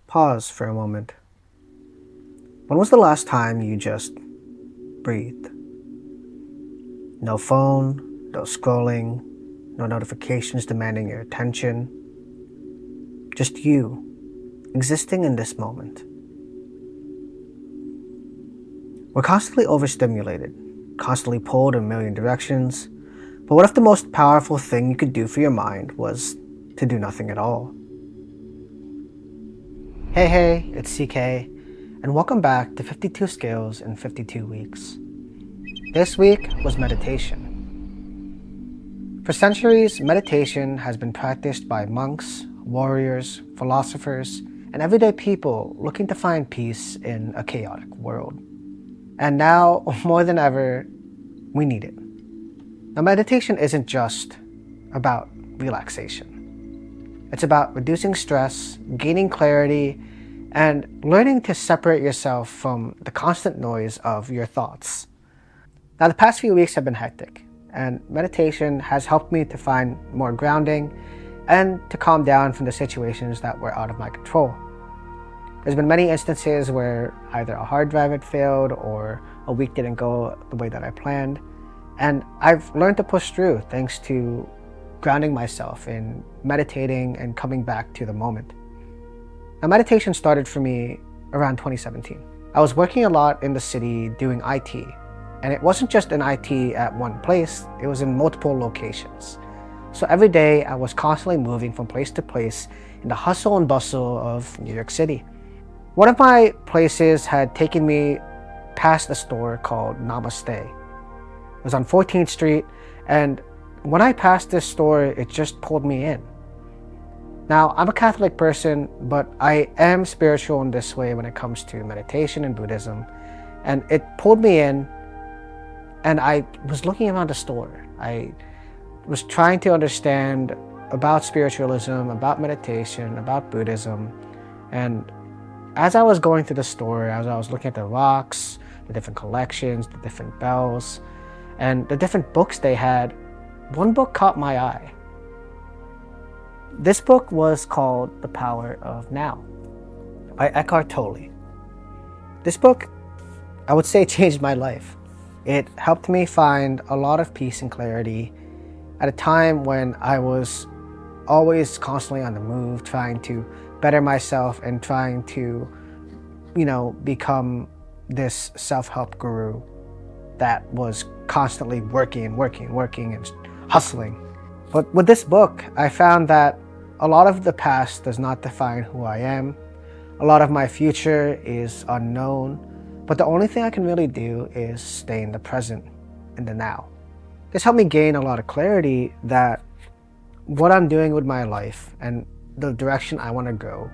Pause for a moment. When was the last time you just breathed? No phone, no scrolling, no notifications demanding your attention. Just you, existing in this moment. We're constantly overstimulated, constantly pulled in a million directions. But what if the most powerful thing you could do for your mind was to do nothing at all? Hey, it's CK, and welcome back to 52 Skills in 52 Weeks. This week was meditation. For centuries, meditation has been practiced by monks, warriors, philosophers, and everyday people looking to find peace in a chaotic world. And now, more than ever, we need it. Now, meditation isn't just about relaxation. It's about reducing stress, gaining clarity, and learning to separate yourself from the constant noise of your thoughts. Now, the past few weeks have been hectic, and meditation has helped me to find more grounding and to calm down from the situations that were out of my control. There's been many instances where either a hard drive had failed or a week didn't go the way that I planned, and I've learned to push through thanks to grounding myself in meditating and coming back to the moment. Now, meditation started for me around 2017. I was working a lot in the city doing IT, and it wasn't just in IT at one place, it was in multiple locations. So every day I was constantly moving from place to place in the hustle and bustle of New York City. One of my places had taken me past a store called Namaste. It was on 14th Street, and when I passed this store, it just pulled me in. Now, I'm a Catholic person, but I am spiritual in this way when it comes to meditation and Buddhism. And it pulled me in, and I was looking around the store. I was trying to understand about spiritualism, about meditation, about Buddhism. And as I was going through the store, as I was looking at the rocks, the different collections, the different bells, and the different books they had, one book caught my eye. This book was called The Power of Now by Eckhart Tolle. This book, I would say, changed my life. It helped me find a lot of peace and clarity at a time when I was always constantly on the move, trying to better myself and trying to, become this self-help guru that was constantly working and hustling. But with this book, I found that a lot of the past does not define who I am. A lot of my future is unknown, but the only thing I can really do is stay in the present, in the now. This helped me gain a lot of clarity that what I'm doing with my life and the direction I want to go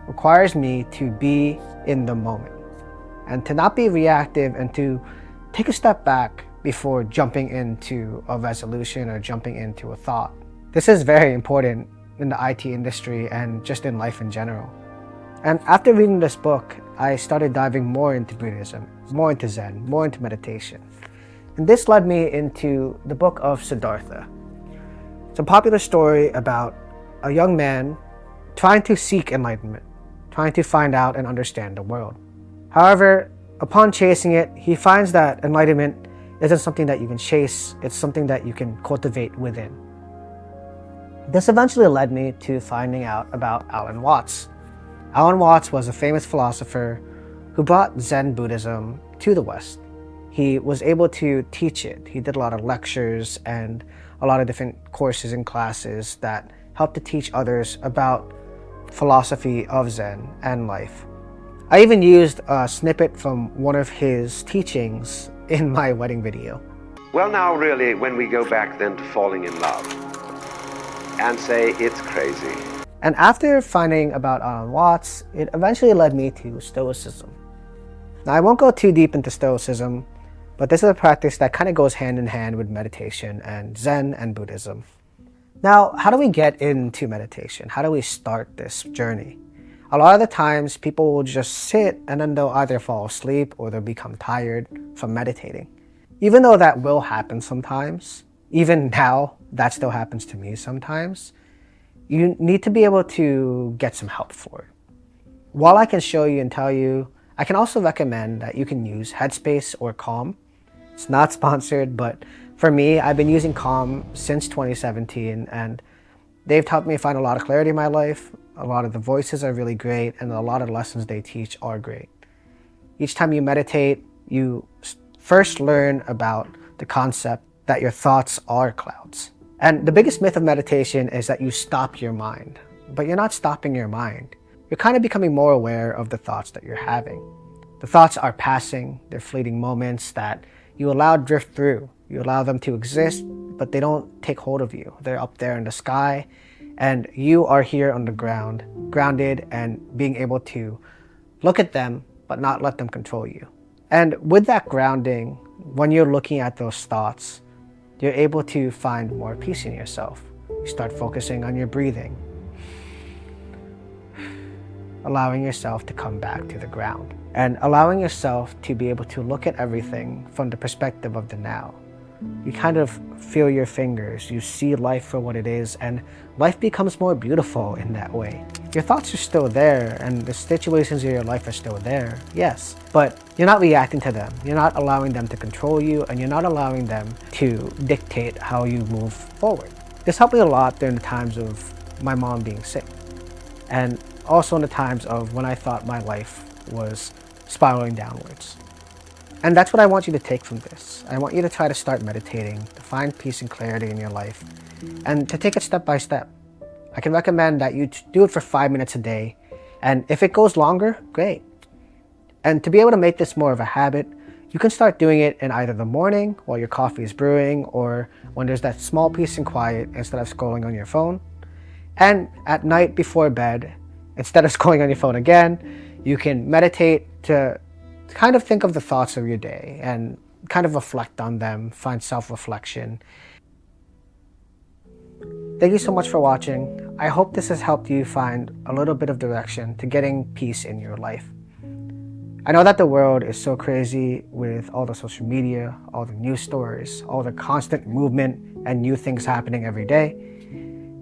requires me to be in the moment and to not be reactive and to take a step back before jumping into a resolution or jumping into a thought. This is very important in the IT industry and just in life in general. And after reading this book, I started diving more into Buddhism, more into Zen, more into meditation. And this led me into the book of Siddartha. It's a popular story about a young man trying to seek enlightenment, trying to find out and understand the world. However, upon chasing it, he finds that enlightenment isn't something that you can chase, it's something that you can cultivate within. This eventually led me to finding out about Alan Watts. Alan Watts was a famous philosopher who brought Zen Buddhism to the West. He was able to teach it. He did a lot of lectures and a lot of different courses and classes that helped to teach others about philosophy of Zen and life. I even used a snippet from one of his teachings in my wedding video. Well, now really, when we go back then to falling in love and say it's crazy. And after finding about Alan Watts, it eventually led me to Stoicism. Now, I won't go too deep into Stoicism, but this is a practice that kind of goes hand in hand with meditation and Zen and Buddhism. Now, how do we get into meditation? How do we start this journey? A lot of the times, people will just sit and then they'll either fall asleep or they'll become tired from meditating. Even though that will happen sometimes, even now, that still happens to me sometimes, you need to be able to get some help for it. while I can show you and tell you, I can also recommend that you can use Headspace or Calm. It's not sponsored, but for me, I've been using Calm since 2017, and they've helped me find a lot of clarity in my life. A lot of the voices are really great, and a lot of lessons they teach are great. Each time you meditate, you first learn about the concept that your thoughts are clouds. And the biggest myth of meditation is that you stop your mind, but you're not stopping your mind. You're kind of becoming more aware of the thoughts that you're having. The thoughts are passing, they're fleeting moments that you allow drift through. You allow them to exist, but they don't take hold of you. They're up there in the sky, and you are here on the ground, grounded and being able to look at them, but not let them control you. And with that grounding, when you're looking at those thoughts, you're able to find more peace in yourself. You start focusing on your breathing, allowing yourself to come back to the ground, and allowing yourself to be able to look at everything from the perspective of the now. You kind of feel your fingers, you see life for what it is, and life becomes more beautiful in that way. Your thoughts are still there, and the situations in your life are still there, yes, but you're not reacting to them. You're not allowing them to control you, and you're not allowing them to dictate how you move forward. This helped me a lot during the times of my mom being sick, and also in the times of when I thought my life was spiraling downwards. And that's what I want you to take from this. I want you to try to start meditating, to find peace and clarity in your life, and to take it step by step. I can recommend that you do it for 5 minutes a day, and if it goes longer, great. And to be able to make this more of a habit, you can start doing it in either the morning while your coffee is brewing, or when there's that small peace and quiet instead of scrolling on your phone. And at night before bed, instead of scrolling on your phone again, you can meditate to kind of think of the thoughts of your day and kind of reflect on them, find self-reflection. Thank you so much for watching. I hope this has helped you find a little bit of direction to getting peace in your life. I know that the world is so crazy with all the social media, all the news stories, all the constant movement and new things happening every day.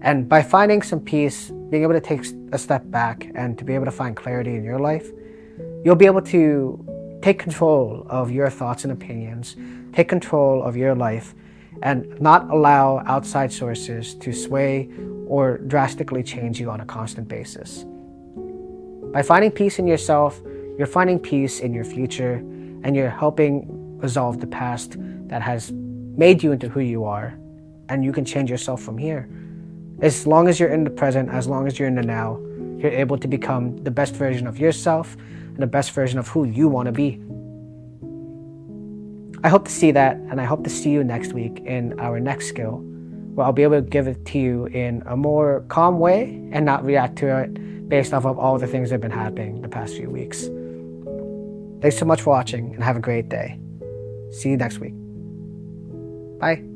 And by finding some peace, being able to take a step back and to be able to find clarity in your life, you'll be able to take control of your thoughts and opinions, take control of your life, and not allow outside sources to sway or drastically change you on a constant basis. By finding peace in yourself, you're finding peace in your future, and you're helping resolve the past that has made you into who you are, and you can change yourself from here. As long as you're in the present, as long as you're in the now, you're able to become the best version of yourself and the best version of who you want to be. I hope to see that, and I hope to see you next week in our next skill, where I'll be able to give it to you in a more calm way and not react to it based off of all the things that have been happening the past few weeks. Thanks so much for watching, and have a great day. See you next week. Bye.